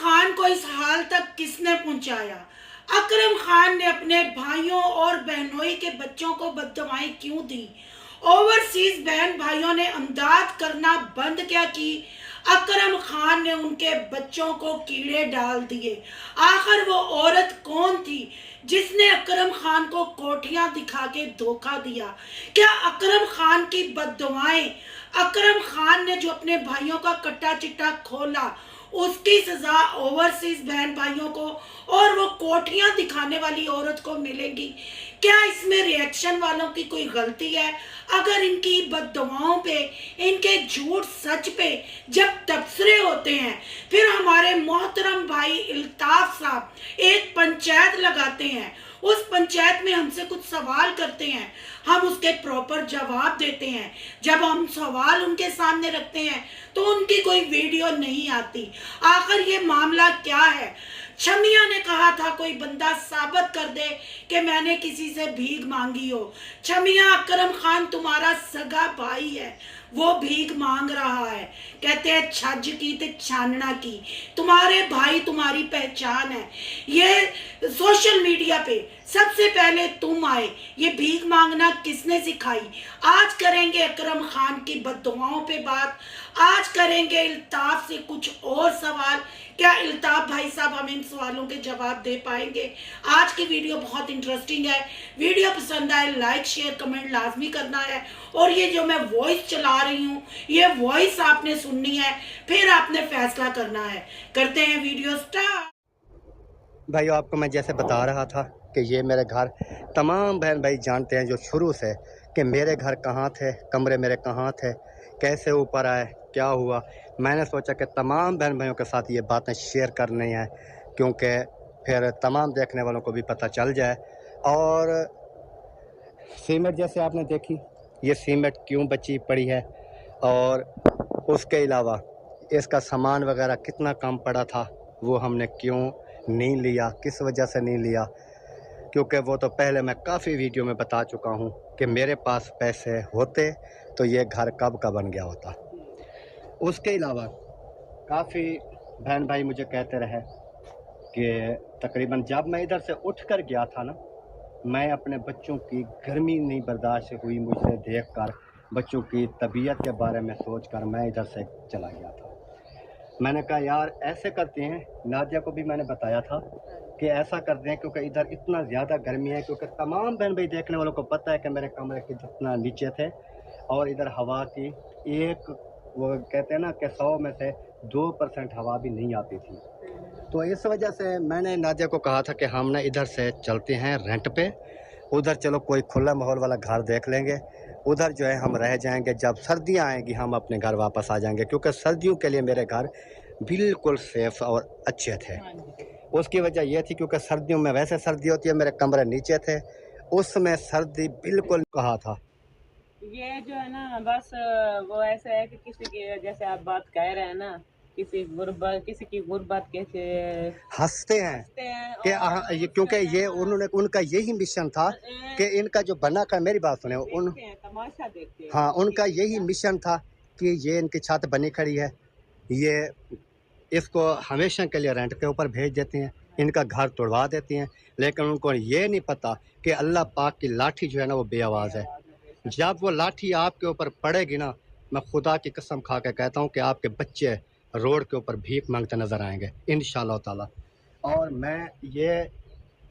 खान को इस हाल तक किसने पहुंचाया? अकरम खान ने अपने भाइयों और बहनोई के बच्चों को बददुआएं क्यों दी? ओवरसीज बहन भाइयों ने अमदाद करना बंद क्या की? अकरम खान ने उनके बच्चों को कीड़े डाल दिए। आखिर वो औरत कौन थी जिसने अकरम खान को कोठियां दिखा के धोखा दिया? क्या अकरम खान की बददुआएं, अकरम खान ने जो अपने भाइयों का कट्टा चिट्टा खोला, उसकी सजा ओवरसीज बहन भाइयों को और वो कोठियां दिखाने वाली औरत को मिलेगी? क्या इसमें रिएक्शन वालों की कोई गलती है? अगर इनकी बददुआओं पे, इनके झूठ सच पे जब तबसरे होते हैं, फिर हमारे मोहतरम भाई इल्ताफ साहब एक पंचायत लगाते हैं, उस पंचायत में हमसे कुछ सवाल करते हैं, हम उसके प्रॉपर जवाब देते हैं। जब हम सवाल उनके सामने रखते हैं तो उनकी कोई वीडियो नहीं आती। आखिर ये मामला क्या है? शमिया ने कहा था कोई बंदा साबित कर दे कि मैंने किसी से भीख मांगी हो। शमिया, अकरम खान तुम्हारा सगा भाई है, वो भीख मांग रहा है। कहते हैं छज की ते छानना की, तुम्हारे भाई तुम्हारी पहचान है। ये सोशल मीडिया पे सबसे पहले तुम आए, ये भीख मांगना किसने सिखाई? आज करेंगे अकरम खान की बददुआओं पे बात, आज करेंगे इल्ताफ से कुछ और सवाल। क्या इल्ताफ भाई साहब हमें इन सवालों के जवाब दे पाएंगे? आज की वीडियो बहुत इंटरेस्टिंग है। वीडियो पसंद आए लाइक शेयर कमेंट लाजमी करना है। और ये जो मैं वॉइस चला रही हूँ, ये वॉइस आपने सुननी है, फिर आपने फैसला करना है। करते हैं वीडियो स्टार्ट। भाइयों, आपको मैं जैसे बता रहा था कि ये मेरे घर तमाम बहन भाई जानते हैं जो शुरू से कि मेरे घर कहाँ थे, कमरे मेरे कहाँ थे, कैसे ऊपर आए, क्या हुआ। मैंने सोचा कि तमाम बहन भाइयों के साथ ये बातें शेयर करनी है, क्योंकि फिर तमाम देखने वालों को भी पता चल जाए। और सीमेंट जैसे आपने देखी, ये सीमेंट क्यों बची पड़ी है, और उसके अलावा इसका सामान वगैरह कितना कम पड़ा था, वो हमने क्यों नहीं लिया, किस वजह से नहीं लिया। क्योंकि वो तो पहले मैं काफ़ी वीडियो में बता चुका हूँ कि मेरे पास पैसे होते तो ये घर कब का बन गया होता। उसके अलावा काफ़ी बहन भाई मुझे कहते रहे कि तकरीबन जब मैं इधर से उठ कर गया था ना, मैं अपने बच्चों की गर्मी नहीं बर्दाश्त हुई मुझसे देखकर, बच्चों की तबीयत के बारे में सोचकर मैं इधर से चला गया था। मैंने कहा यार ऐसे करते हैं, नादिया को भी मैंने बताया था कि ऐसा करते हैं, क्योंकि इधर इतना ज़्यादा गर्मी है। क्योंकि तमाम बहन भाई देखने वालों को पता है कि मेरे कमरे के जितना नीचे थे और इधर हवा की एक, वो कहते हैं ना कि 100 में से 2% हवा भी नहीं आती थी। तो इस वजह से मैंने नादिया को कहा था कि हम ना इधर से चलते हैं रेंट पे, उधर चलो कोई खुला माहौल वाला घर देख लेंगे, उधर जो है हम रह जाएंगे। जब सर्दियां आएंगी हम अपने घर वापस आ जाएंगे, क्योंकि सर्दियों के लिए मेरे घर बिल्कुल सेफ और अच्छे थे। उसकी वजह यह थी क्योंकि सर्दियों में वैसे सर्दी होती है, मेरे कमरे नीचे थे, उसमें सर्दी बिल्कुल कहा था। ये जो है ना, बस वो ऐसा है कि किसी की, जैसे आप बात कह रहे हैं ना, किसी की गुर्बत कैसे हंसते हैं कि क्योंकि ये उन्होंने, उनका यही मिशन था कि इनका जो बना का, मेरी बात सुने, तमाशा देखते हैं। हाँ, उनका यही मिशन था कि ये इनकी छत बनी खड़ी है, ये इसको हमेशा के लिए रेंट के ऊपर भेज देते हैं, इनका घर तोड़वा देती हैं। लेकिन उनको ये नहीं पता कि अल्लाह पाक की लाठी जो है ना वो बेआवाज़ है। जब वो लाठी आपके ऊपर पड़ेगी ना, मैं खुदा की कसम खा के कहता हूँ कि आपके बच्चे रोड के ऊपर भीख मांगते नज़र आएंगे इंशाअल्लाह ताला। और मैं ये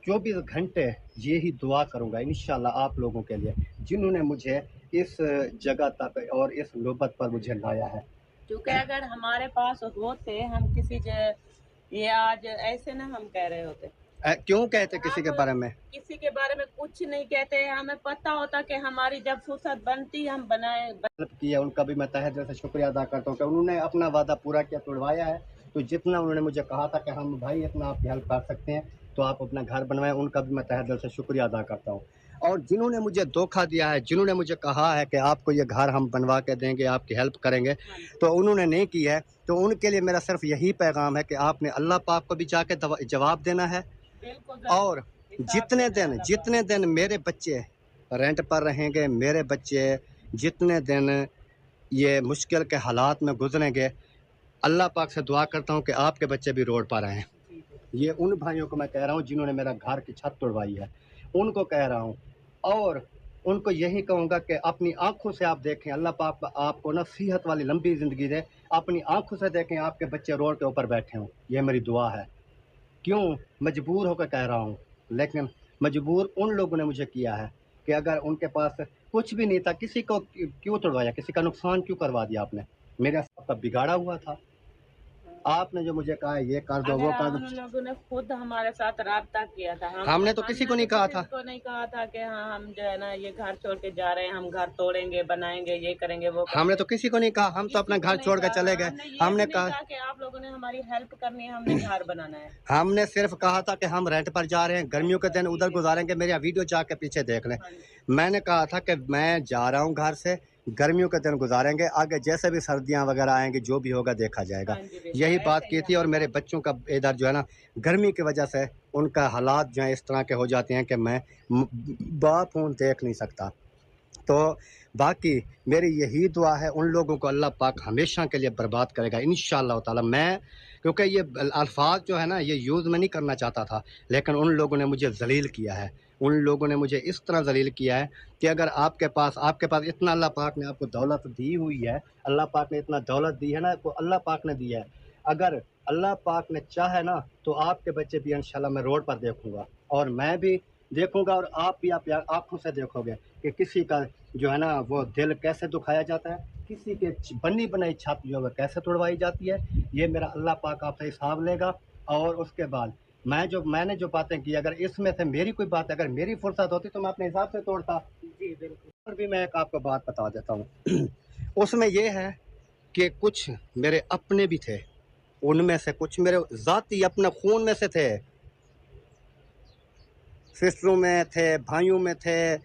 24 घंटे यही दुआ करूँगा इंशाअल्लाह आप लोगों के लिए, जिन्होंने मुझे इस जगह तक और इस नौबत पर मुझे लाया है। क्योंकि अगर हमारे पास होते, हम ये आज ऐसे ना हम कह रहे होते। क्यों कहते किसी के बारे में? किसी के बारे में कुछ नहीं कहते, हमें पता होता कि हमारी जब फुर्सत बनती हम बनाए किया। उनका भी मैं तहे दिल से शुक्रिया अदा करता हूँ कि उन्होंने अपना वादा पूरा किया, तोड़वाया है। तो जितना उन्होंने मुझे कहा था कि हम भाई इतना आपकी हेल्प कर सकते हैं तो आप अपना घर बनवाएं, उनका भी मैं तहे दिल से शुक्रिया अदा करता हूँ। और जिन्होंने मुझे धोखा दिया है, जिन्होंने मुझे कहा है कि आपको ये घर हम बनवा के देंगे, आपकी हेल्प करेंगे, तो उन्होंने नहीं की है। तो उनके लिए मेरा सिर्फ यही पैगाम है कि आपने अल्लाह पाक को भी जाके जवाब देना है। और जितने दिन मेरे बच्चे रेंट पर रहेंगे, मेरे बच्चे जितने दिन ये मुश्किल के हालात में गुजरेंगे, अल्लाह पाक से दुआ करता हूँ कि आपके बच्चे भी रोड पर आएँ। ये उन भाइयों को मैं कह रहा हूँ जिन्होंने मेरा घर की छत तोड़वाई है, उनको कह रहा हूँ। और उनको यही कहूँगा कि अपनी आंखों से आप देखें, अल्लाह पाक आपको ना सेहत वाली लंबी ज़िंदगी दे। अपनी आंखों से देखें आपके बच्चे रोड के ऊपर बैठे हों, ये मेरी दुआ है। क्यों मजबूर होकर कह रहा हूँ, लेकिन मजबूर उन लोगों ने मुझे किया है कि अगर उनके पास कुछ भी नहीं था, किसी को क्यों तोड़वाया, किसी का नुकसान क्यों करवा दिया आपने? मेरा सब बिगाड़ा हुआ था। आपने जो मुझे कहा है ये कर दो, वो कर उन दो, लोगों ने खुद हमारे साथ राब्ता किया था। हमने तो किसी को नहीं कहा था। को नहीं कहा था कि हाँ हम जो है ना ये घर छोड़ के जा रहे हैं, हम घर तोड़ेंगे, बनाएंगे, ये करेंगे, वो करेंगे। हमने तो किसी को नहीं कहा, हम तो अपना घर छोड़ कर चले गए। हमने कहा कि आप लोगों ने हमारी हेल्प करनी है, हमने घर बनाना है। हमने सिर्फ कहा था कि हम रेंट पर जा रहे हैं, गर्मियों के दिन उधर गुजारेंगे। मेरी वीडियो जाके पीछे देख लें। मैंने कहा था कि मैं जा रहा हूँ घर से, गर्मियों के दिन गुजारेंगे, आगे जैसे भी सर्दियाँ वगैरह आएंगी जो भी होगा देखा जाएगा। यही बात की थी। और मेरे बच्चों का इधर जो है ना गर्मी की वजह से उनका हालात जो है इस तरह के हो जाते हैं कि मैं बाप हूँ देख नहीं सकता। तो बाकी मेरी यही दुआ है, उन लोगों को अल्लाह पाक हमेशा के लिए बर्बाद करेगा इंशाअल्लाह ताला। मैं क्योंकि ये अल्फाज जो है ना ये यूज़ में नहीं करना चाहता था, लेकिन उन लोगों ने मुझे ज़लील किया है। उन लोगों ने मुझे इस तरह ज़लील किया है कि अगर आपके पास इतना अल्लाह पाक ने आपको दौलत दी हुई है, अल्लाह पाक ने इतना दौलत दी है ना, वो अल्लाह पाक ने दी है। अगर अल्लाह पाक ने चाहे ना तो आपके बच्चे भी इंशाल्लाह मैं रोड पर देखूँगा, और मैं भी देखूँगा, और आप भी आप आँखों से देखोगे कि किसी का जो है ना वो दिल कैसे दुखाया जाता है, किसी के बनी बनाई छत जो है कैसे तोड़वाई जाती है। ये मेरा अल्लाह पाक आपसे हिसाब लेगा। और उसके बाद मैंने जो बातें की, अगर इसमें से मेरी कोई बात, अगर मेरी फुर्सत होती तो मैं अपने हिसाब से तोड़ता। जी बिल्कुल। और भी मैं एक आपको बात बता देता हूँ उसमें ये है कि कुछ मेरे अपने भी थे, उनमें से कुछ मेरे ज़ाती अपने खून में से थे, सिस्टरों में थे, भाइयों में थे,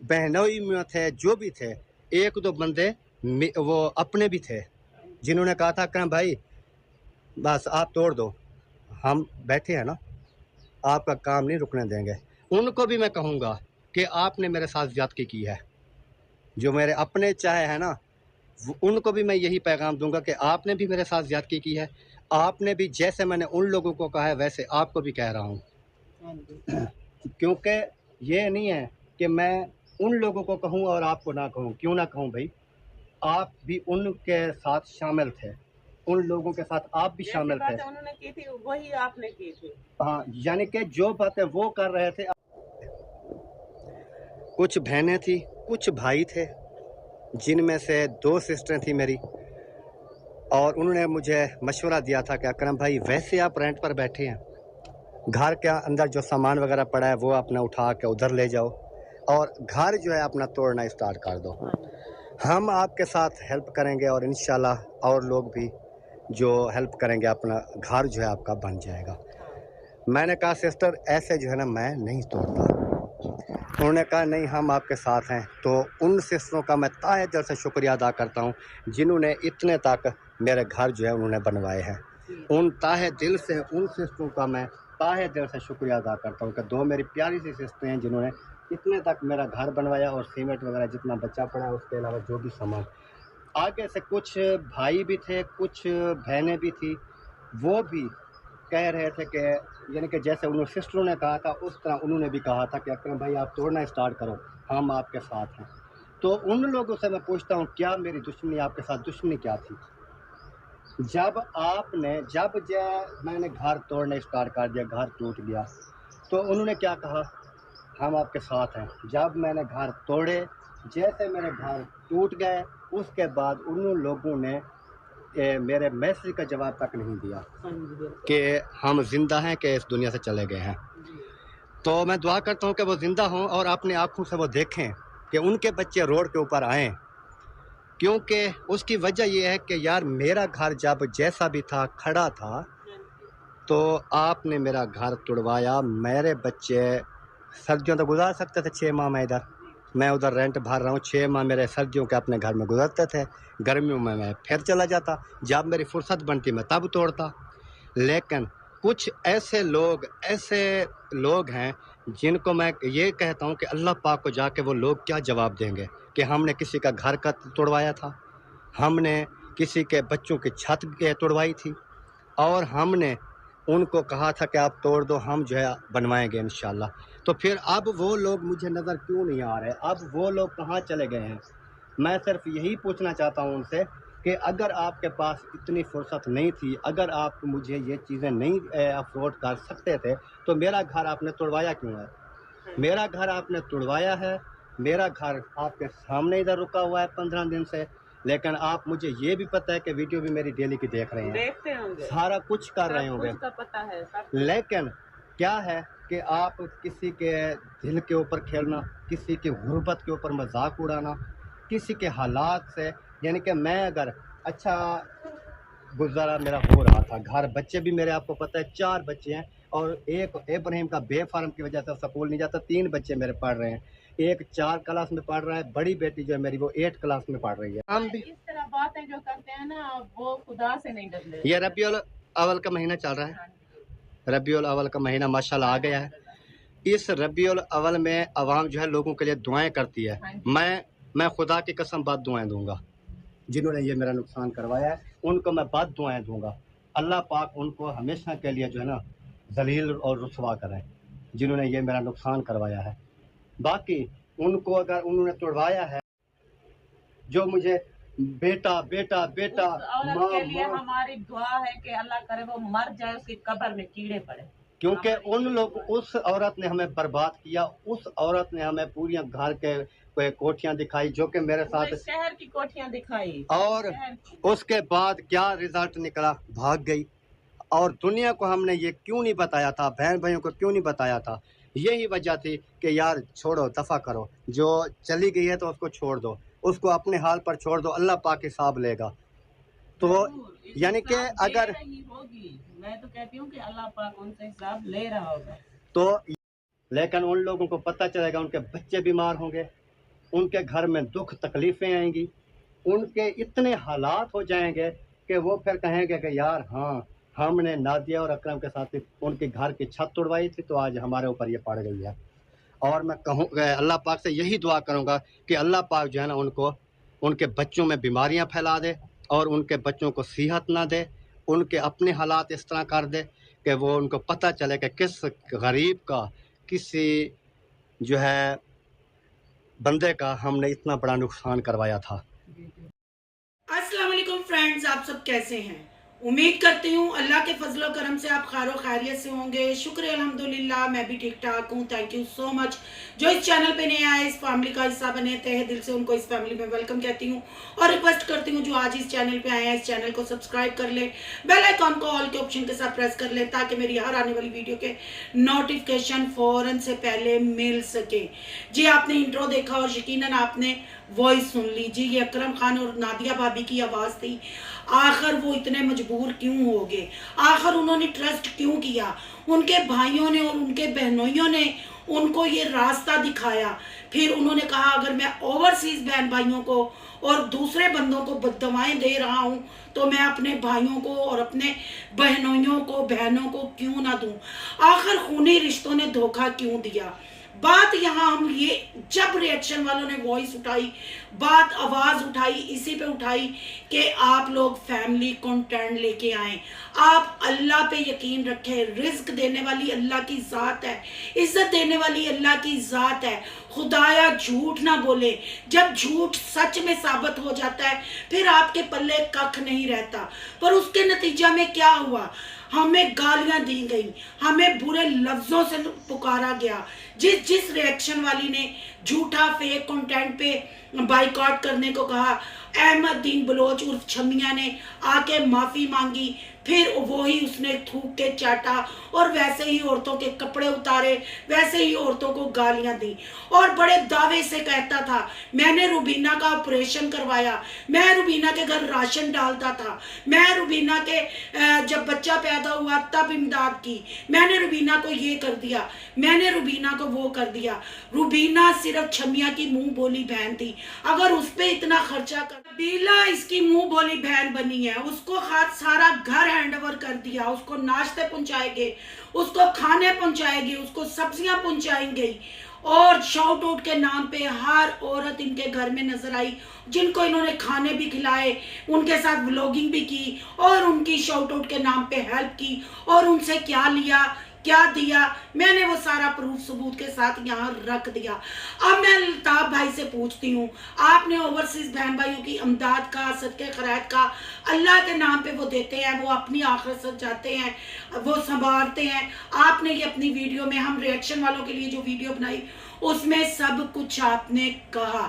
बहनोई में थे, जो भी थे। एक दो बंदे वो अपने भी थे जिन्होंने कहा था कि भाई बस आप तोड़ दो, हम बैठे हैं ना, आपका काम नहीं रुकने देंगे। उनको भी मैं कहूँगा कि आपने मेरे साथ ज़्यादती की है। जो मेरे अपने चाहे है ना, उनको भी मैं यही पैगाम दूंगा कि आपने भी मेरे साथ ज़्यादती की है। आपने भी, जैसे मैंने उन लोगों को कहा है वैसे आपको भी कह रहा हूँ। क्योंकि ये नहीं है कि मैं उन लोगों को कहूँ और आपको ना कहूँ। क्यों ना कहूँ भाई, आप भी उनके साथ शामिल थे, उन लोगों के साथ आप भी शामिल थे। उन्होंने की थी वही आपने की थी। हाँ, यानी कि जो बातें वो कर रहे थे, कुछ बहनें थी, कुछ भाई थे, जिनमें से 2 सिस्टरें थी मेरी, और उन्होंने मुझे मशवरा दिया था कि अकरम भाई वैसे आप रेंट पर बैठे हैं, घर के अंदर जो सामान वगैरह पड़ा है वो अपना उठा के उधर ले जाओ और घर जो है अपना तोड़ना स्टार्ट कर दो। हम आपके साथ हेल्प करेंगे और इंशाल्लाह और लोग भी जो हेल्प करेंगे, अपना घर जो है आपका बन जाएगा। मैंने कहा सिस्टर ऐसे जो है ना मैं नहीं तोड़ता। उन्होंने कहा नहीं हम आपके साथ हैं। तो उन सिस्टरों का मैं ताहे दिल से शुक्रिया अदा करता हूँ जिन्होंने इतने तक मेरे घर जो है उन्होंने बनवाए हैं। उन ताहे दिल से उन सिस्टरों का मैं ताहे दिल से शुक्रिया अदा करता हूँ कि 2 मेरी प्यारी सी सिस्टर हैं जिन्होंने इतने तक मेरा घर बनवाया, और सीमेंट वगैरह जितना बचा पड़ा है उसके अलावा जो भी सामान। आगे से कुछ भाई भी थे, कुछ बहनें भी थी, वो भी कह रहे थे कि यानी कि जैसे उन सिस्टरों ने कहा था उस तरह उन्होंने भी कहा था कि अकरम भाई आप तोड़ना स्टार्ट करो, हम आपके साथ हैं। तो उन लोगों से मैं पूछता हूँ क्या मेरी दुश्मनी, आपके साथ दुश्मनी क्या थी? मैंने घर तोड़ने स्टार्ट कर दिया, घर टूट गया, तो उन्होंने क्या कहा, हम आपके साथ हैं। जब मैंने घर तोड़े, जैसे मेरे घर टूट गए, उसके बाद उन लोगों ने मेरे मैसेज का जवाब तक नहीं दिया कि हम जिंदा हैं कि इस दुनिया से चले गए हैं। तो मैं दुआ करता हूँ कि वो ज़िंदा हों और अपनी आँखों से वो देखें कि उनके बच्चे रोड के ऊपर आएँ, क्योंकि उसकी वजह ये है कि यार मेरा घर जब जैसा भी था खड़ा था, तो आपने मेरा घर तोड़वाया। मेरे बच्चे सर्दियों तो गुजार सकते थे, 6 माह मैं इधर, मैं उधर रेंट भर रहा हूँ, 6 माह मेरे सर्दियों के अपने घर में गुजरते थे, गर्मियों में मैं फिर चला जाता, जब मेरी फुर्सत बनती मैं तब तोड़ता। लेकिन कुछ ऐसे लोग हैं जिनको मैं ये कहता हूँ कि अल्लाह पाक को जाके वो लोग क्या जवाब देंगे कि हमने किसी का घर का तोड़वाया था, हमने किसी के बच्चों की छत तोड़वाई थी, और हमने उनको कहा था कि आप तोड़ दो, हम जो है बनवाएंगे इंशाल्लाह। तो फिर अब वो लोग मुझे नज़र क्यों नहीं आ रहे, अब वो लोग कहाँ चले गए हैं? मैं सिर्फ यही पूछना चाहता हूँ उनसे कि अगर आपके पास इतनी फुर्सत नहीं थी, अगर आप मुझे ये चीज़ें नहीं अफोर्ड कर सकते थे, तो मेरा घर आपने तोड़वाया क्यों है? मेरा घर आपने तोड़वाया है, मेरा घर आपके सामने इधर रुका हुआ है 15 दिन से, लेकिन आप मुझे ये भी पता है कि वीडियो भी मेरी डेली की देख रहे हैं, देखते होंगे, सारा कुछ कर रहे होंगे, का पता है सब। लेकिन क्या है कि आप किसी के दिल के ऊपर खेलना, किसी की गुर्बत के ऊपर मजाक उड़ाना, किसी के हालात से, यानी कि मैं अगर अच्छा गुजारा मेरा हो रहा था, घर बच्चे भी मेरे आपको पता है 4 बच्चे हैं, और एक इब्राहिम का बेफार्म की वजह से स्कूल नहीं जाता, 3 बच्चे मेरे पढ़ रहे हैं, एक 4 क्लास में पढ़ रहा है, बड़ी बेटी जो है मेरी वो 8 क्लास में पढ़ रही है। हम भी इस तरह बातें जो करते हैं ना वो खुदा से नहीं डरते। ये रबीउल अव्वल का महीना चल रहा है, रबीउल अव्वल का महीना माशाल्लाह आ गया है। इस रबीउल अव्वल में अवाम जो है लोगों के लिए दुआएं करती है। मैं खुदा की कसम बात दुआएं दूंगा, जिन्होंने ये मेरा नुकसान करवाया है उनको मैं बात दुआएं दूंगा। अल्लाह पाक उनको हमेशा के लिए जो है ना जलील और रुसवा करें, जिन्होंने ये मेरा नुकसान करवाया है। बाकी उनको अगर उन्होंने तोड़वाया है, जो मुझे बेटा बेटा बेटा औरत के लिए हमारी दुआ है कि अल्लाह करे वो मर जाए, उसकी कब्र में कीड़े पड़े, क्योंकि उन लोग, उस औरत ने हमें बर्बाद किया, उस औरत ने हमें पूरी घर के कोठियां दिखाई, जो कि मेरे साथ शहर की कोठियां दिखाई, और उसके बाद क्या रिजल्ट निकला, भाग गई। और दुनिया को हमने ये क्यों नहीं बताया था, बहन भाइयों को क्यों नहीं बताया था? यही वजह थी कि यार छोड़ो, दफ़ा करो, जो चली गई है तो उसको छोड़ दो, उसको अपने हाल पर छोड़ दो, अल्लाह पाक हिसाब लेगा। तो यानी कि अगर होगी, मैं तो कहती हूँ कि अल्लाह पाक उनसे हिसाब ले रहा होगा, तो लेकिन उन लोगों को पता चलेगा, उनके बच्चे बीमार होंगे, उनके घर में दुख तकलीफ़ें आएंगी, उनके इतने हालात हो जाएंगे कि वो फिर कहेंगे कि यार हाँ, हमने नादिया और अकरम के साथ उनके घर की छत तोड़वाई थी, तो आज हमारे ऊपर ये पड़ गई है। और मैं कहूँ अल्लाह पाक से यही दुआ करूँगा कि अल्लाह पाक जो है ना उनको, उनके बच्चों में बीमारियाँ फैला दे और उनके बच्चों को सेहत ना दे, उनके अपने हालात इस तरह कर दे कि वो उनको पता चले कि किस गरीब का, किसी जो है बंदे का हमने इतना बड़ा नुकसान करवाया था। अस्सलाम वालेकुम फ्रेंड्स, आप सब कैसे हैं? उम्मीद करती हूँ अल्लाह के फजल और करम से आप खैर खैरियत से होंगे। शुक्र अल्हम्दुलिल्लाह, मैं भी ठीक ठाक हूँ। Thank you so much. जो इस चैनल पे नए आए, इस फैमिली का हिस्सा बने, तहे दिल से उनको इस फैमिली में वेलकम कहती हूँ और रिक्वेस्ट करती हूँ जो आज इस चैनल पे आए हैं, इस चैनल को सब्सक्राइब कर ले, बेल आइकॉन को ऑल के ऑप्शन के साथ प्रेस कर ले, ताकि मेरी हर आने वाली वीडियो के नोटिफिकेशन फौरन से पहले मिल सके। जी, आपने इंट्रो देखा और यकीनन आपने वॉइस सुन ली। जी, ये अकरम खान और नादिया भाभी की आवाज़ थी। आखिर वो इतने मजबूर क्यों हो गए? आखिर उन्होंने ट्रस्ट क्यों किया? उनके भाइयों ने और उनके बहनोइयों ने उनको ये रास्ता दिखाया। फिर उन्होंने कहा अगर मैं ओवरसीज बहन भाइयों को और दूसरे बंदों को बददुआएं दे रहा हूँ तो मैं अपने भाइयों को और अपने बहनोइयों को, बहनों को क्यों ना दूं? आखिर खूनी रिश्तों ने धोखा क्यों दिया? बात यहाँ हम ये, जब रिएक्शन वालों ने वॉइस उठाई, बात आवाज़ उठाई, इसी पे उठाई कि आप लोग फैमिली कंटेंट लेके आए। आप अल्लाह पे यकीन रखें, रिज्क देने वाली अल्लाह की ज़ात है, इज्जत देने वाली अल्लाह की ज़ात है। खुदाया झूठ ना बोले, जब झूठ सच में साबित हो जाता है फिर आपके पल्ले कख नहीं रहता। पर उसके नतीजा में क्या हुआ? हमें गालियां दी गई, हमें बुरे लफ्जों से पुकारा गया। जिस रिएक्शन वाली ने झूठा फेक कंटेंट पे बाइकआउट करने को कहा, अहमद दीन बलोच उर्फ छमिया ने आके माफ़ी मांगी, फिर वही उसने थूक के चाटा और वैसे ही औरतों के कपड़े उतारे, वैसे ही औरतों को गालियां दी और बड़े दावे से कहता था मैंने रुबीना का ऑपरेशन करवाया, मैं रुबीना के घर राशन डालता था, मैं रुबीना के जब बच्चा पैदा हुआ तब इमदाद की, मैंने रुबीना को ये कर दिया, मैंने रुबीना को वो कर दिया। रुबीना सिर्फ छमिया की मुंह बोली बहन थी। अगर उस पर इतना खर्चा कर नबीला इसकी मुंह बोली बहन बनी है, उसको सारा घर हैंड ओवर कर दिया, उसको नाश्ते पहुंचाएंगे, उसको खाने पहुंचाएंगे, उसको सब्जियां पहुंचाएंगे, और शाउट आउट के नाम पे हर औरत इनके घर में नजर आई, जिनको इन्होंने खाने भी खिलाए, उनके साथ व्लॉगिंग भी की और उनकी शाउट आउट के नाम पे हेल्प की, और उनसे क्या लिया क्या दिया मैंने वो सारा प्रूफ सबूत के साथ यहाँ रख दिया। अब मैं अल्ताफ भाई से पूछती हूँ, आपने ओवरसीज बहन भाइयों की अमदाद का, सदके खैरात का अल्लाह के नाम पे वो देते हैं, वो अपनी आखिरत से जाते हैं, वो संभालते हैं। आपने ये अपनी वीडियो में, हम रिएक्शन वालों के लिए जो वीडियो बनाई उसमें सब कुछ आपने कहा,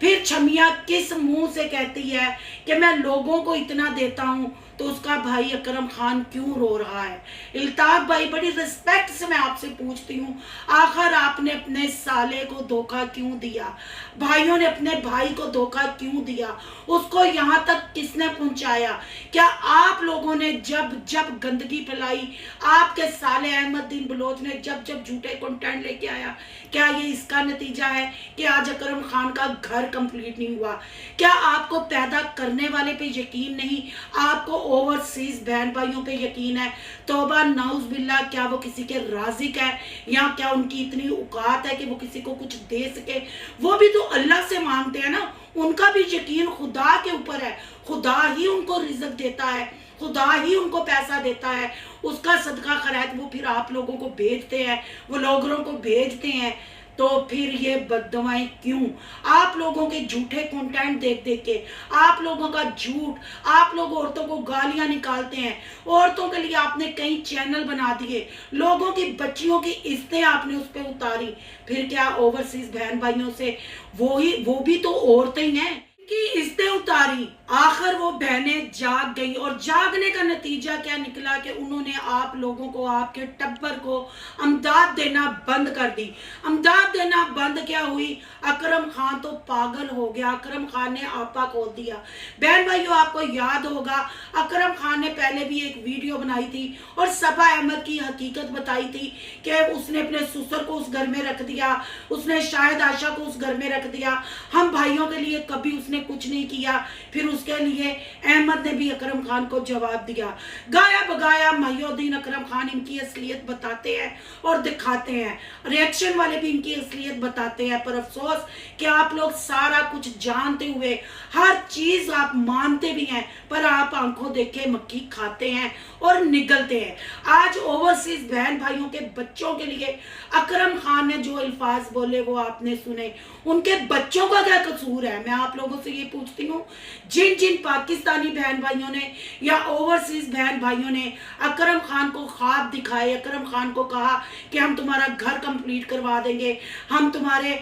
फिर छमिया किस मुंह से कहती है कि मैं लोगों को इतना देता हूँ तो उसका भाई अकरम खान क्यों रो रहा है? अल्ताफ भाई, बड़ी रिस्पेक्ट से मैं आपसे पूछती हूँ, आखिर आपने अपने साले को धोखा क्यों दिया? भाइयों ने अपने भाई को धोखा क्यों दिया? उसको यहाँ तक किसने पहुंचाया? क्या आप लोगों ने जब जब गंदगी फैलाई, आपके साले अहमदुद्दीन बलोच ने जब जब झूठे कंटेंट लेके आया, क्या ये इसका नतीजा है कि आज अकरम खान का घर कंप्लीट नहीं हुआ? क्या आपको पैदा करने वाले पे यकीन नहीं, आपको ओवरसीज बहन भाइयों पे यकीन है? तौबा नाउज बिल्ला, क्या वो किसी के राजिक है, या क्या उनकी इतनी औकात है कि वो किसी को कुछ दे सके? वो भी तो अल्लाह से मांगते हैं ना, उनका भी यकीन खुदा के ऊपर है, खुदा ही उनको रिज़्क देता है, खुदा ही उनको पैसा देता है, उसका सदका खैरात वो फिर आप लोगों को भेजते हैं, वो लोगों को भेजते हैं। तो फिर ये बददुआएं क्यों? आप लोगों के झूठे कंटेंट देख देख के, आप लोगों का झूठ, आप लोग औरतों को गालियां निकालते हैं, औरतों के लिए आपने कई चैनल बना दिए, लोगों की बच्चियों की इज्जतें आपने उस पर उतारी, फिर क्या ओवरसीज बहन भाइयों से वो भी तो औरतें ही हैं की इज्जतें उतारी, आखिर वो बहनें जाग गई, और जागने का नतीजा क्या निकला कि उन्होंने आप लोगों को, आपके टब्बर को अमदाद देना बंद कर दी। अमदाद देना बंद क्या हुई? अकरम खान तो पागल हो गया, अकरम खान ने आपा खोल दिया। बहन भाइयों, आपको याद होगा अकरम खान ने पहले भी एक वीडियो बनाई थी और सबा अहमद की हकीकत बताई थी कि उसने अपने ससुर को उस घर में रख दिया, उसने शाहिद आशा को उस घर में रख दिया, हम भाइयों के लिए कभी उसने कुछ नहीं किया। फिर उसके लिए अहमद ने भी अकरम खान को जवाब दिया। गाया बगाया महिउद्दीन अकरम खान इनकी असलियत बताते हैं और दिखाते हैं, रिएक्शन वाले भी इनकी असलियत बताते हैं, पर अफसोस कि आप लोग सारा कुछ जानते हुए हर चीज आप मानते भी हैं, पर आप आंखों देखे मक्खी खाते हैं और निगलते हैं। आज ओवरसीज बहन भाइयों के बच्चों के लिए अकरम खान ने जो अल्फाज बोले वो आपने सुने, उनके बच्चों का क्या कसूर है? मैं आप लोगों से ये पूछती हूँ, जिन जिन पाकिस्तानी बहन भाइयों ने या ओवरसीज बहन भाइयों ने अकरम खान को ख्वाब दिखाए, अकरम खान को कहा कि हम तुम्हारा घर कंप्लीट करवा देंगे, हम तुम्हारे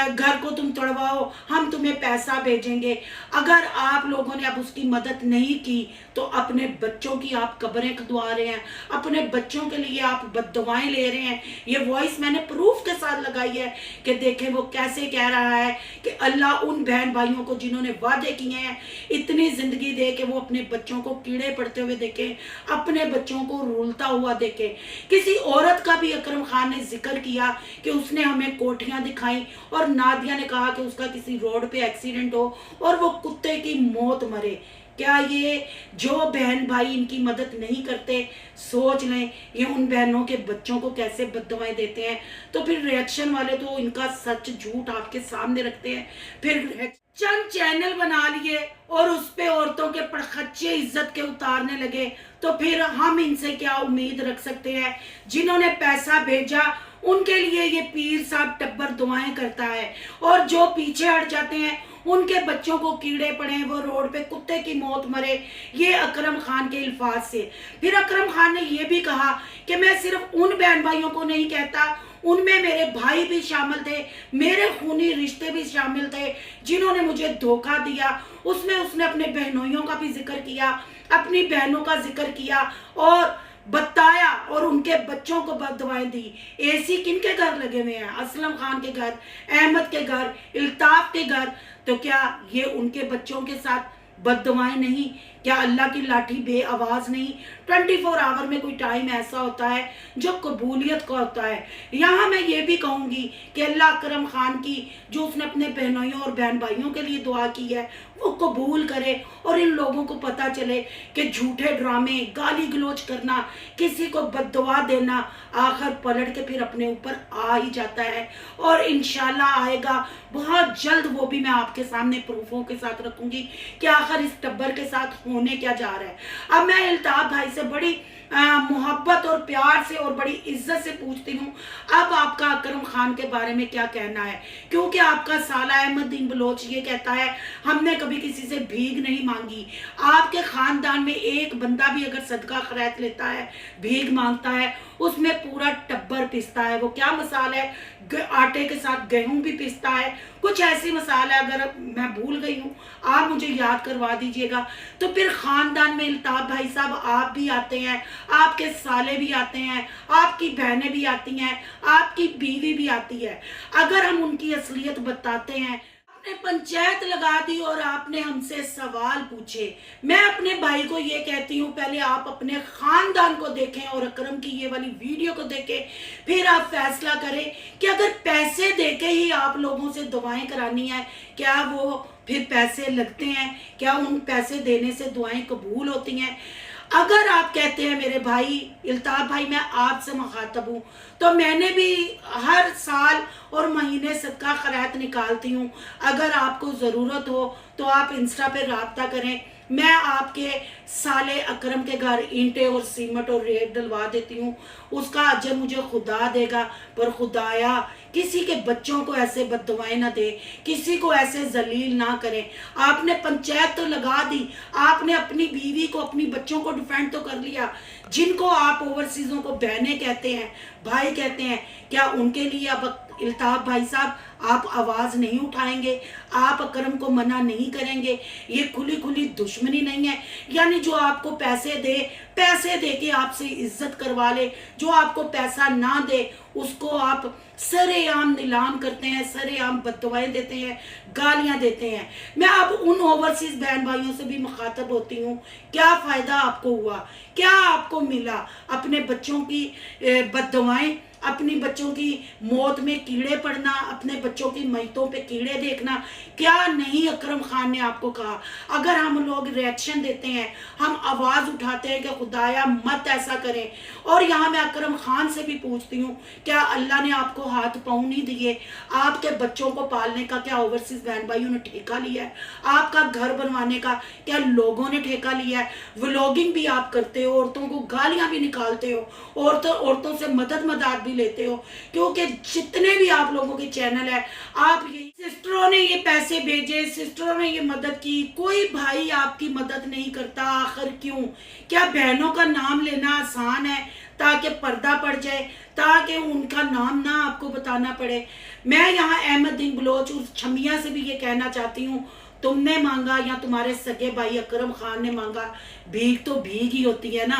घर को तुम तोड़वाओ, हम तुम्हें पैसा भेजेंगे, अगर आप लोगों ने अब उसकी मदद नहीं की तो अपने बच्चों की आप कब्रें खुदवा रहे हैं, अपने बच्चों के लिए आप बद्दुआएं ले रहे हैं। ये वॉइस मैंने प्रूफ के साथ लगाई है कि देखें वो कैसे कह रहा है कि अल्लाह उन बहन भाइयों को जिन्होंने वादे किए हैं इतनी जिंदगी दे के वो अपने बच्चों को कीड़े पड़ते हुए देखें, अपने बच्चों को रुलता हुआ देखें। किसी औरत का भी अकरम खान ने जिक्र किया कि उसने हमें कोठियां दिखाई और नादिया ने कहा कि उसका किसी रोड पे एक्सीडेंट हो और वो कुत्ते की मौत मरे। क्या ये जो बहन भाई इनकी मदद नहीं करते, सोच लें ये उन बहनों के बच्चों को कैसे बद्दुआएं देते हैं? तो फिर रिएक्शन वाले तो इनका सच झूठ आपके सामने रखते हैं, फिर चंद चैनल बना लिए और उस पे औरतों के पड़खच्चे इज्जत के उतारने लगे, तो फिर हम इनसे क्या उम्मीद रख सकते हैं? जिन्होंने पैसा भेजा उनके लिए ये पीर साहब टब्बर दुआएं करता है, और जो पीछे हट जाते हैं उनके बच्चों को कीड़े पड़े, वो रोड पे कुत्ते की मौत मरे, ये अकरम खान के अल्फाज से। फिर अकरम खान ने ये भी कहा कि मैं सिर्फ उन बहन भाइयों को नहीं कहता, उनमें मेरे भाई भी शामिल थे, मेरे खूनी रिश्ते भी शामिल थे जिन्होंने मुझे धोखा दिया। उसमें उसने अपने बहनोइयों का भी जिक्र किया, अपनी बहनों का जिक्र किया और बताया, और उनके बच्चों को बद्दुआएं दी। एसी किनके घर लगे हुए हैं? असलम खान के घर, अहमद के घर, अल्ताफ के घर। तो क्या ये उनके बच्चों के साथ बद्दुआएं नहीं? क्या अल्लाह की लाठी बे आवाज़ नहीं? 24 आवर में कोई टाइम ऐसा होता है जो कबूलियत का होता है। यहाँ मैं ये भी कहूँगी कि अल्लाह अकरम खान की जो उसने अपने बहनोइयों और बहन भाइयों के लिए दुआ की है वो कबूल करे, और इन लोगों को पता चले कि झूठे ड्रामे, गाली गलौज करना, किसी को बद्दुआ देना आखिर पलट के फिर अपने ऊपर आ ही जाता है, और इंशाल्लाह आएगा बहुत जल्द। वो भी मैं आपके सामने प्रूफों के साथ रखूंगी कि आखिर इस टब्बर के साथ होने क्या जा रहा है। अब मैं अल्ताफ भाई से बड़ी मोहब्बत और प्यार से और बड़ी इज्जत से पूछती हूँ, अब आपका अकरम खान के बारे में क्या कहना है? क्योंकि आपका साला अहमदुद्दीन बलोच ये कहता है हमने कभी किसी से भीख नहीं मांगी। आपके खानदान में एक बंदा भी अगर सदका खैरात लेता है, भीख मांगता है, उसमें पूरा टब्बर पिसता है। वो क्या मिसाल है? आटे के साथ गेहूं भी पिसता है। कुछ ऐसी मिसाल है, अगर मैं भूल गई हूँ आप मुझे याद करवा दीजिएगा। तो फिर खानदान में अल्ताफ भाई साहब आप भी आते हैं, आपके साले भी आते हैं, आपकी बहनें भी आती हैं, आपकी बीवी भी आती है। अगर हम उनकी असलियत बताते हैं, आपने पंचायत लगा दी और आपने हमसे सवाल पूछे, मैं अपने भाई को ये कहती हूँ पहले आप अपने खानदान को देखें और अकरम की ये वाली वीडियो को देखें, फिर आप फैसला करें कि अगर पैसे देके ही आप लोगों से दुआएं करानी है, क्या वो फिर पैसे लगते हैं? क्या उन पैसे देने से दुआएं कबूल होती हैं? अगर आप कहते हैं मेरे भाई अल्ताफ भाई मैं आपसे मुखातब हूँ, तो मैंने भी हर साल और महीने सदका खैरात निकालती हूँ। अगर आपको ज़रूरत हो तो आप इंस्टा पे राब्ता करें, मैं आपके साले अकरम के घर ईंटें और सीमेंट और रेत डलवा देती हूँ, उसका अजर मुझे खुदा देगा। पर खुदाया किसी के बच्चों को ऐसे बद्दुआएं ना दे, किसी को ऐसे जलील ना करें। आपने पंचायत तो लगा दी, आपने अपनी बीवी को, अपनी बच्चों को डिफेंड तो कर लिया। जिनको आप ओवरसीजों को बहनें कहते हैं, भाई कहते हैं, क्या उनके लिए अब अल्ताफ भाई साहब आप आवाज़ नहीं उठाएंगे? आप अकरम को मना नहीं करेंगे? ये खुली खुली दुश्मनी नहीं है? यानी जो आपको पैसे दे के आपसे इज्जत करवा ले, जो आपको पैसा ना दे उसको आप सरेआम नीलाम करते हैं, सरेआम बद्दुआएं देते हैं, गालियां देते हैं। मैं अब उन ओवरसीज बहन भाइयों से भी मुखातब होती हूँ, क्या फ़ायदा आपको हुआ? क्या आपको मिला? अपने बच्चों की बद्दुआएं, अपनी बच्चों की मौत में कीड़े पड़ना, अपने बच्चों की मैतों पे कीड़े देखना, क्या नहीं अकरम खान ने आपको कहा? अगर हम लोग रिएक्शन देते हैं, हम आवाज़ उठाते हैं कि खुदाया मत ऐसा करें। और यहाँ मैं अकरम खान से भी पूछती हूँ, क्या अल्लाह ने आपको हाथ पाँव नहीं दिए? आपके बच्चों को पालने का क्या ओवरसीज बहन भाइयों ने ठेका लिया है? आपका घर बनवाने का क्या लोगों ने ठेका लिया है? व्लॉगिंग भी आप करते हो, औरतों को गालियाँ भी निकालते हो, औरतों से मदद भी लेते हो, क्योंकि जितने भी आप लोगों के चैनल है, आप ये सिस्टरों ने ये पैसे भेजे, सिस्टरों ने ये मदद की, कोई भाई आपकी मदद नहीं करता। आखिर क्यों? क्या बहनों का नाम लेना आसान है ताकि पर्दा पड़ जाए, ताकि उनका नाम ना आपको बताना पड़े? मैं यहाँ अहमदुद्दीन बलोच उस छमिया से भी ये कहना चाहती हूँ, तुमने मांगा या तुम्हारे सगे भाई अकरम खान ने मांगा, भीख तो भीख ही होती है ना।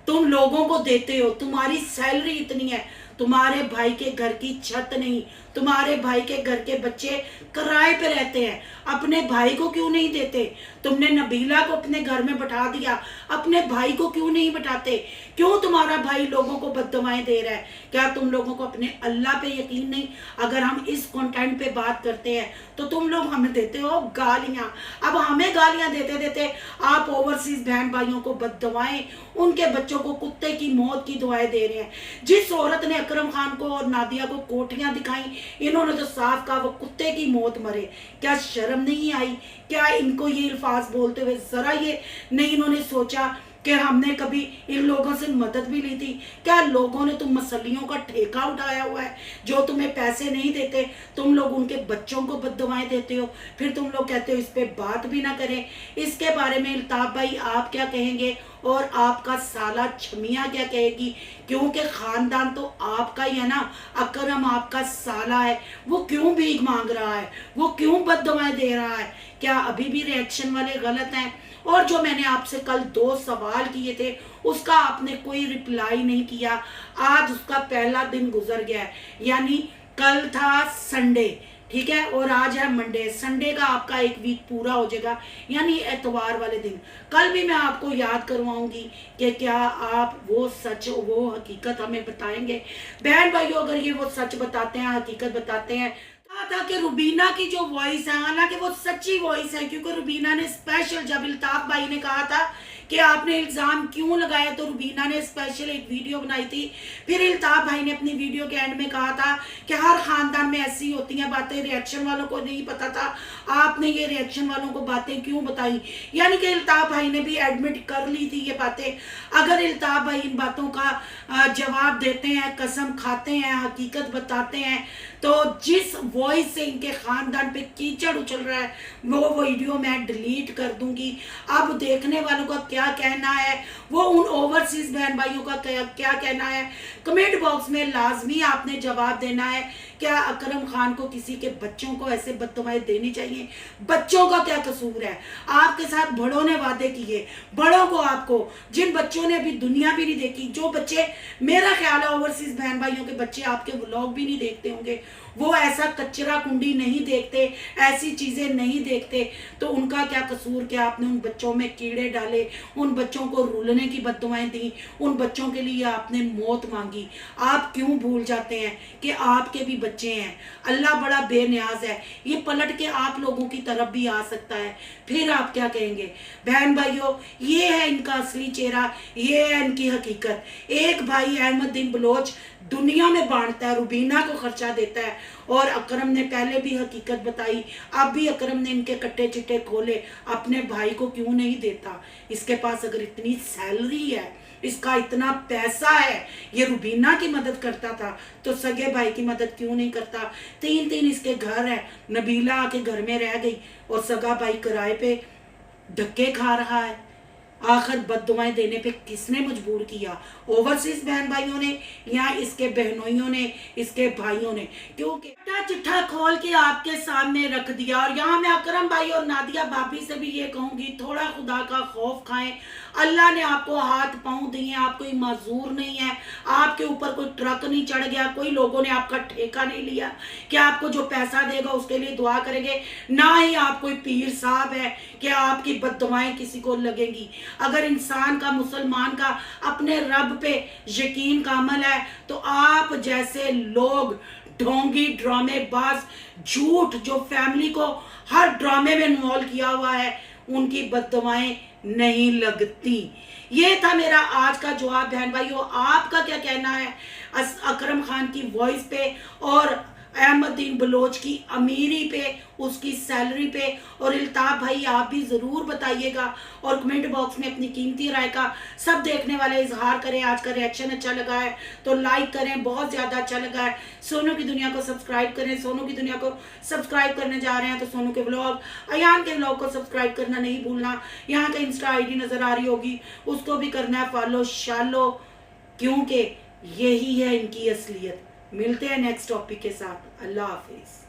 तुम लोगों को देते हो, तुम्हारी सैलरी इतनी है, तुम्हारे भाई के घर की छत नहीं, तुम्हारे भाई के घर के बच्चे किराए पे रहते हैं, अपने भाई को क्यों नहीं देते? तुमने नबीला को अपने घर में बैठा दिया, अपने भाई को क्यों नहीं बैठाते? क्यों तुम्हारा भाई लोगों को बद्दुआएं दे रहा है? क्या तुम लोगों को अपने अल्लाह पे यकीन नहीं? अगर हम इस कंटेंट पे बात करते हैं तो तुम लोग हमें देते हो गालियां। अब हमें गालियां देते देते आप ओवरसीज बहन भाइयों को बद्दुआएं, उनके बच्चों को कुत्ते की मौत की दुआएं दे रहे हैं। जिस औरत ने अकरम खान को और नादिया को कोठियां दिखाई, इन्होंने तो साफ कहा वो कुत्ते की मौत मरे। क्या शर्म नहीं आई? क्या इनको ये अल्फाज बोलते हुए जरा ये नहीं इन्होंने सोचा कि हमने कभी इन लोगों से मदद भी ली थी? क्या लोगों ने तुम मसलियों का ठेका उठाया हुआ है? जो तुम्हें पैसे नहीं देते, तुम लोग उनके बच्चों को बद्दुआएं देते हो, फिर तुम लोग कहते हो इस पे बात भी ना करें। इसके बारे में अल्ताफ भाई आप क्या कहेंगे और आपका साला छमिया क्या कहेगी? क्योंकि खानदान तो आपका ही है ना, अकरम आपका साला है, वो क्यों भीख मांग रहा है? वो क्यों बद्दुआएं दे रहा है? क्या अभी भी रिएक्शन वाले गलत हैं? और जो मैंने आपसे कल 2 सवाल किए थे उसका आपने कोई रिप्लाई नहीं किया। आज उसका पहला दिन गुजर गया है, यानी कल था संडे, ठीक है। और आज है मंडे, संडे का आपका एक वीक पूरा हो जाएगा, यानी एतवार वाले दिन। कल भी मैं आपको याद करवाऊंगी कि क्या आप वो सच वो हकीकत हमें बताएंगे। बहन भाइयों, अगर ये वो सच बताते हैं, हकीकत बताते हैं। कहा था कि रुबीना की जो वॉइस है, हालांकि वो सच्ची वॉइस है, क्योंकि रुबीना ने स्पेशल, जब इल्ताफ भाई ने कहा था कि आपने इल्ज़ाम क्यों लगाया, तो रुबीना ने स्पेशल एक वीडियो बनाई थी। फिर इल्ताफ भाई ने अपनी वीडियो के एंड में कहा था कि हर ख़ानदान में ऐसी होती हैं बातें, रिएक्शन वालों को नहीं पता था, आपने ये रिएक्शन वालों को बातें क्यों बताई। यानी कि इल्ताफ भाई ने भी एडमिट कर ली थी ये बातें। अगर इल्ताफ भाई इन बातों का जवाब देते हैं, कसम खाते हैं, हकीकत बताते हैं, तो जिस वॉइस से इनके ख़ानदान पे कीचड़ उछल रहा है वो वीडियो मैं डिलीट कर दूंगी। अब देखने वालों का क्या कहना है, वो उन ओवरसीज बहन भाइयों का क्या कहना है, कमेंट बॉक्स में लाजमी आपने जवाब देना है। क्या अकरम खान को किसी के बच्चों को ऐसे बददुआएं देनी चाहिए? बच्चों का क्या कसूर है? आपके साथ बड़ों ने वादे किए, बड़ों को, आपको, जिन बच्चों ने अभी दुनिया भी नहीं देखी, जो बच्चे, मेरा ख्याल है ओवरसीज बहन भाइयों के बच्चे आपके व्लॉग भी नहीं देखते होंगे, वो ऐसा कचरा कुंडी नहीं देखते, ऐसी चीज़ें नहीं देखते, तो उनका क्या कसूर? क्या आपने उन बच्चों में कीड़े डाले, उन बच्चों को रुलने की बददुआएं दी, उन बच्चों के लिए आपने मौत मांगी? आप क्यों भूल जाते हैं कि आपके भी बच्चे हैं? अल्लाह बड़ा बेनियाज है, ये पलट के आप लोगों की तरफ भी आ सकता है, फिर आप क्या कहेंगे? बहन भाइयों, ये है इनका असली चेहरा, ये है इनकी हकीकत। एक भाई अहमदुद्दीन बलोच दुनिया में बांटता है, रुबीना को खर्चा देता है, और अकरम ने पहले भी हकीकत बताई, अब भी अकरम ने इनके कट्टे चिट्टे खोले, अपने भाई को क्यों नहीं देता? इसके पास अगर इतनी सैलरी है, इसका इतना पैसा है, ये रुबीना की मदद करता था, तो सगे भाई की मदद क्यों नहीं करता? 3 इसके घर है, नबीला आके घर में रह गई और सगा भाई किराए पे धक्के खा रहा है। आखिर बददुआएं देने पे किसने मजबूर किया? ओवरसीज बहन भाइयों ने या इसके बहनोइयों ने, इसके भाइयों ने? क्योंकि चिट्ठा खोल के आपके सामने रख दिया। और यहाँ मैं अकरम भाई और नादिया भाभी से भी ये कहूंगी, थोड़ा खुदा का खौफ खाएं। अल्लाह ने आपको हाथ पांव दिए, आप कोई माजूर नहीं है, आपके ऊपर कोई ट्रक नहीं चढ़ गया, कोई लोगों ने आपका ठेका नहीं लिया कि आपको जो पैसा देगा उसके लिए दुआ करेंगे, ना ही आप कोई पीर साहब है कि आपकी बददुआएं किसी को लगेंगी। अगर इंसान का, मुसलमान का अपने रब पे यकीन का अमल है, तो आप जैसे लोग ढोंगी, ड्रामेबाज, झूठ, जो फैमिली को हर ड्रामे में इन्वॉल्व किया हुआ है, उनकी बददुआएं नहीं लगती। ये था मेरा आज का जवाब। बहन भाइयों, आपका क्या कहना है अकरम खान की वॉइस पे और अहमदुद्दीन बलोच की अमीरी पे, उसकी सैलरी पे? और इल्ताफ भाई, आप भी ज़रूर बताइएगा और कमेंट बॉक्स में अपनी कीमती राय का सब देखने वाले इजहार करें। आज का रिएक्शन अच्छा लगा है तो लाइक करें, बहुत ज़्यादा अच्छा लगा है। सोनू की दुनिया को सब्सक्राइब करें, सोनू की दुनिया को सब्सक्राइब करने जा रहे हैं तो सोनू के व्लॉग, अयान के व्लॉग को सब्सक्राइब करना नहीं भूलना। यहाँ का इंस्टा ID नज़र आ रही होगी, उसको भी करना है फॉलो शालो, क्योंकि यही है इनकी असलियत। मिलते हैं नेक्स्ट टॉपिक के साथ। अल्लाह हाफिज़।